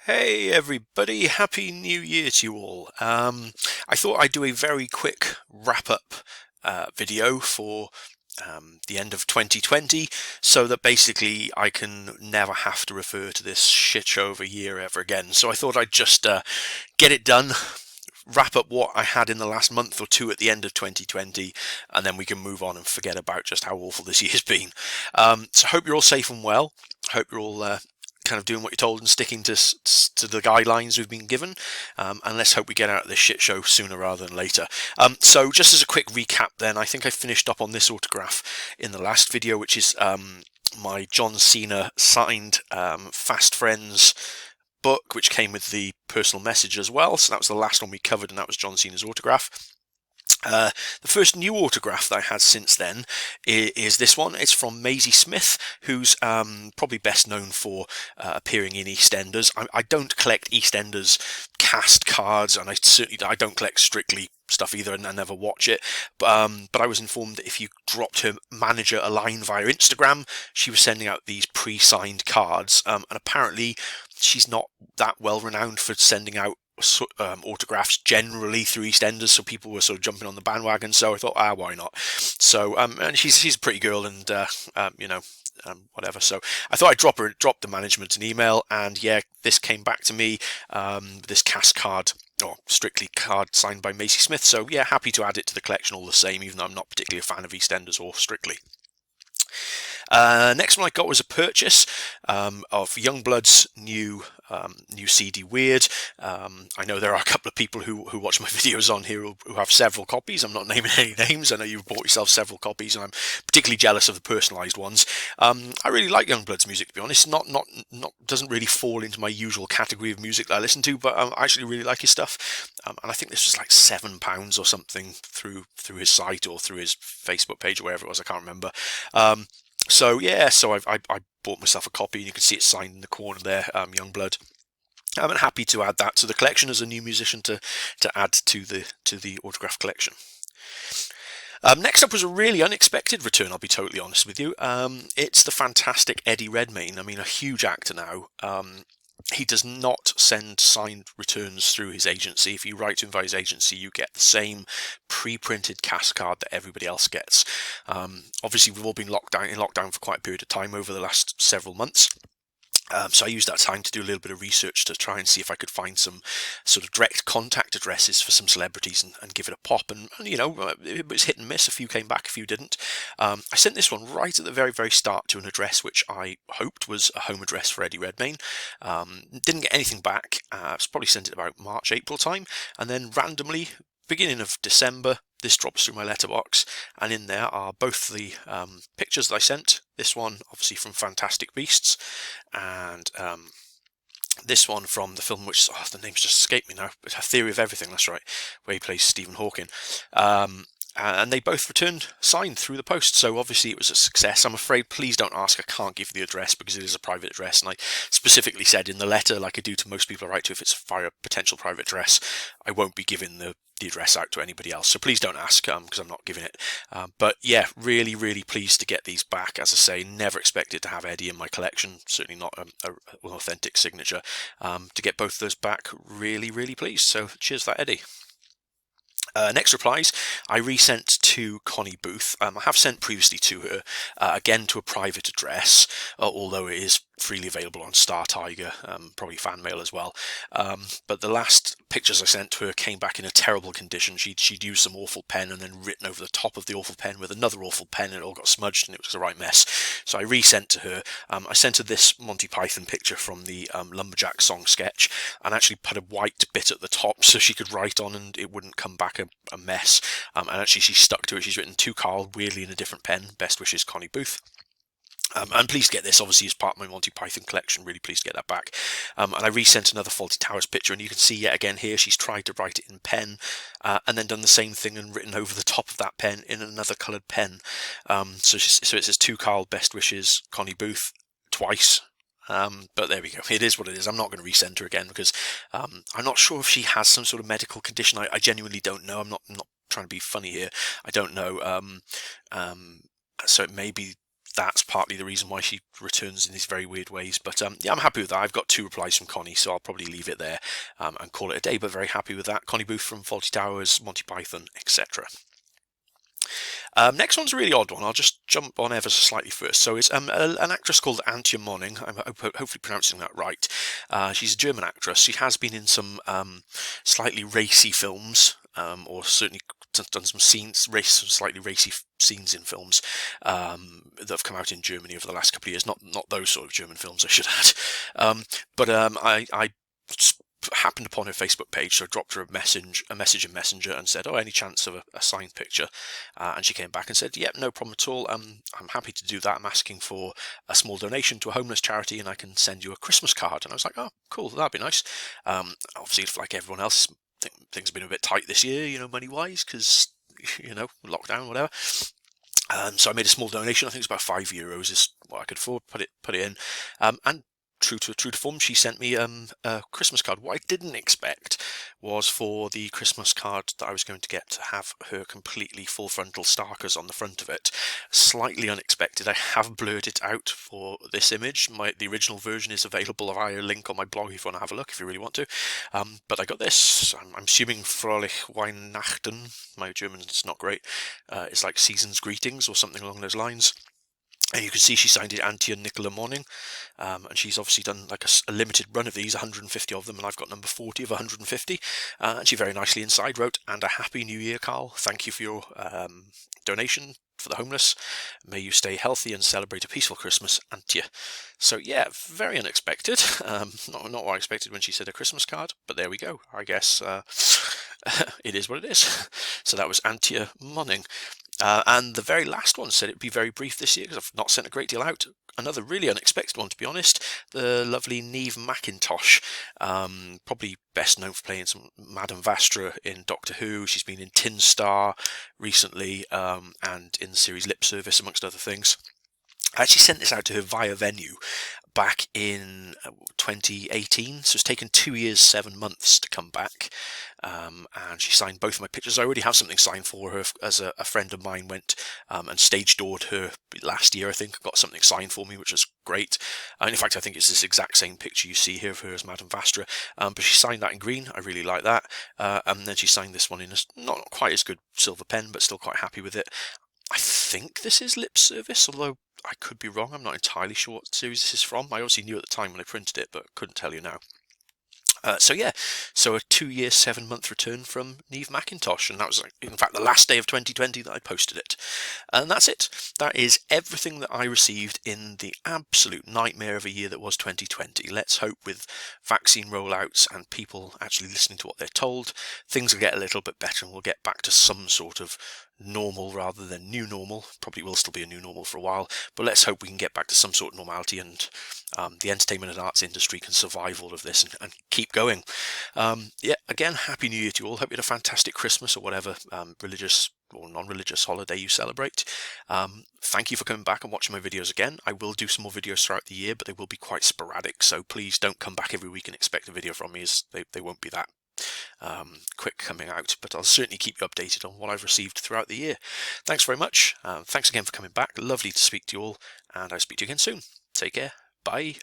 Hey everybody, Happy New Year to you all. I thought I'd do a very quick wrap-up video for the end of 2020 so that basically I can never have to refer to this shit show of a year ever again. So I thought I'd just get it done, wrap up what I had in the last month or two at the end of 2020, and then we can move on and forget about just how awful this year's been. So I hope you're all safe and well. I hope you're all kind of doing what you're told and sticking to the guidelines we've been given, and let's hope we get out of this shit show sooner rather than later. So just as a quick recap then, I think I finished up on this autograph in the last video, which is my John Cena signed Fast Friends book, which came with the personal message as well. So that was the last one we covered, and that was John Cena's autograph. The first new autograph that I had since then is this one. It's from Maisie Smith, who's probably best known for appearing in EastEnders. I don't collect EastEnders cast cards, and I don't collect Strictly stuff either, and I never watch it. But I was informed that if you dropped her manager a line via Instagram, she was sending out these pre-signed cards, and apparently she's not that well renowned for sending out autographs generally through EastEnders, so people were sort of jumping on the bandwagon. So I thought, why not? So and she's a pretty girl, and whatever. So I thought I'd drop the management an email, and yeah, this came back to me. This cast card, or Strictly card signed by Maisie Smith. So yeah, happy to add it to the collection all the same, even though I'm not particularly a fan of EastEnders or Strictly. Next one I got was a purchase of Youngblood's new CD Weird. I know there are a couple of people who watch my videos on here who have several copies. I'm not naming any names. I know you've bought yourself several copies, and I'm particularly jealous of the personalised ones. I really like Youngblood's music, to be honest. Not doesn't really fall into my usual category of music that I listen to, but I actually really like his stuff. And I think this was like £7 or something through his site or through his Facebook page or wherever it was. I can't remember. So yeah, so I bought myself a copy, and you can see it signed in the corner there, Youngblood. I'm happy to add that to the collection as a new musician to add to the autograph collection. Next up was a really unexpected return, I'll be totally honest with you. It's the fantastic Eddie Redmayne. I mean, a huge actor now. He does not send signed returns through his agency. If you write to him via his agency, you get the same pre-printed cast card that everybody else gets. Obviously, we've all been in lockdown for quite a period of time over the last several months. So I used that time to do a little bit of research to try and see if I could find some sort of direct contact addresses for some celebrities and give it a pop. And it was hit and miss. A few came back, a few didn't. I sent this one right at the very, very start to an address which I hoped was a home address for Eddie Redmayne. Didn't get anything back. I probably sent it about March, April time. And then randomly, beginning of December, this drops through my letterbox, and in there are both the pictures that I sent. This one, obviously, from Fantastic Beasts, and this one from the film which, the name's just escaped me now, but A Theory of Everything, that's right, where he plays Stephen Hawking. And they both returned signed through the post, so obviously it was a success. I'm afraid, please don't ask, I can't give you the address because it is a private address, and I specifically said in the letter, like I do to most people I write to, if it's via a potential private address, I won't be giving the address out to anybody else, so please don't ask, because I'm not giving it. But yeah, really, really pleased to get these back. As I say, never expected to have Eddie in my collection, certainly not an authentic signature. To get both those back, really, really pleased, so cheers for that, Eddie. Next replies, I resent to Connie Booth. I have sent previously to her, again to a private address, although it is freely available on Star Tiger, probably fan mail as well. But the last pictures I sent to her came back in a terrible condition. She'd used some awful pen and then written over the top of the awful pen with another awful pen, and it all got smudged and it was a right mess. So I resent to her. I sent her this Monty Python picture from the Lumberjack song sketch, and actually put a white bit at the top so she could write on and it wouldn't come back a mess. And actually she stuck to it. She's written to Carl, weirdly in a different pen. Best wishes, Connie Booth. I'm pleased to get this, obviously, as part of my Monty Python collection. Really pleased to get that back. And I resent another Fawlty Towers picture, and you can see yet again here she's tried to write it in pen, and then done the same thing and written over the top of that pen in another coloured pen. So it says to Carl, best wishes, Connie Booth, twice. But there we go. It is what it is. I'm not going to resend her again because I'm not sure if she has some sort of medical condition. I genuinely don't know. I'm not trying to be funny here. I don't know. So it may be that's partly the reason why she returns in these very weird ways. But yeah, I'm happy with that. I've got 2 replies from Connie, so I'll probably leave it there and call it a day, but very happy with that. Connie Booth from Fawlty Towers, Monty Python, etc. Next one's a really odd one. I'll just jump on ever so slightly first. So it's an actress called AntiMorning. I'm hopefully pronouncing that right. She's a German actress. She has been in some slightly racy films, or certainly done some slightly racy scenes in films that have come out in Germany over the last couple of years. Not those sort of German films, I should add. But I happened upon her Facebook page, so I dropped her a message in Messenger and said, "Oh, any chance of a signed picture?" And she came back and said, "Yep, no problem at all. I'm happy to do that. I'm asking for a small donation to a homeless charity, and I can send you a Christmas card." And I was like, "Oh, cool, that'd be nice." Obviously, like everyone else, things have been a bit tight this year, money-wise, because lockdown, whatever. So I made a small donation. I think it's about €5 is what I could afford. Put it in, and true to form, she sent me a Christmas card. What I didn't expect was for the Christmas card that I was going to get to have her completely full frontal starkers on the front of it. Slightly unexpected. I have blurred it out for this image. The original version is available via a link on my blog if you want to have a look, if you really want to. But I got this. I'm assuming Frohlich Weihnachten. My German's not great. It's like season's greetings or something along those lines. And you can see she signed it AntiMorning, and she's obviously done like a limited run of these, 150 of them, and I've got number 40 of 150. And she very nicely inside wrote, "And a happy new year, Carl. Thank you for your donation for the homeless. May you stay healthy and celebrate a peaceful Christmas, Antje." So yeah, very unexpected. Not what I expected when she said a Christmas card, but there we go. I guess it is what it is. So that was AntiMorning. And the very last one said it'd be very brief this year because I've not sent a great deal out. Another really unexpected one, to be honest. The lovely Neve McIntosh, probably best known for playing some Madame Vastra in Doctor Who. She's been in Tin Star recently, and in the series Lip Service, amongst other things. I actually sent this out to her via Venue back in 2018, so it's taken 2 years, 7 months to come back, and she signed both of my pictures. I already have something signed for her, as a friend of mine went and stage doored her last year, I think, got something signed for me, which was great. And in fact, I think it's this exact same picture you see here of her as Madame Vastra, but she signed that in green. I really like that. And then she signed this one in a not quite as good silver pen, but still quite happy with it. I think this is Lip Service, although I could be wrong. I'm not entirely sure what series this is from. I obviously knew at the time when I printed it, but couldn't tell you now. So a 2 year, 7 month return from Neve McIntosh, and that was, in fact, the last day of 2020 that I posted it. And that's it. That is everything that I received in the absolute nightmare of a year that was 2020. Let's hope with vaccine rollouts and people actually listening to what they're told, things will get a little bit better and we'll get back to some sort of normal rather than new normal. Probably will still be a new normal for a while, but let's hope we can get back to some sort of normality, and the entertainment and arts industry can survive all of this and keep going. Again, Happy New Year to you all. Hope you had a fantastic Christmas or whatever religious or non-religious holiday you celebrate. Thank you for coming back and watching my videos again. I will do some more videos throughout the year, but they will be quite sporadic, so please don't come back every week and expect a video from me, as they won't be that quick coming out, but I'll certainly keep you updated on what I've received throughout the year. Thanks very much. Thanks again for coming back. Lovely to speak to you all, and I'll speak to you again soon. Take care. Bye.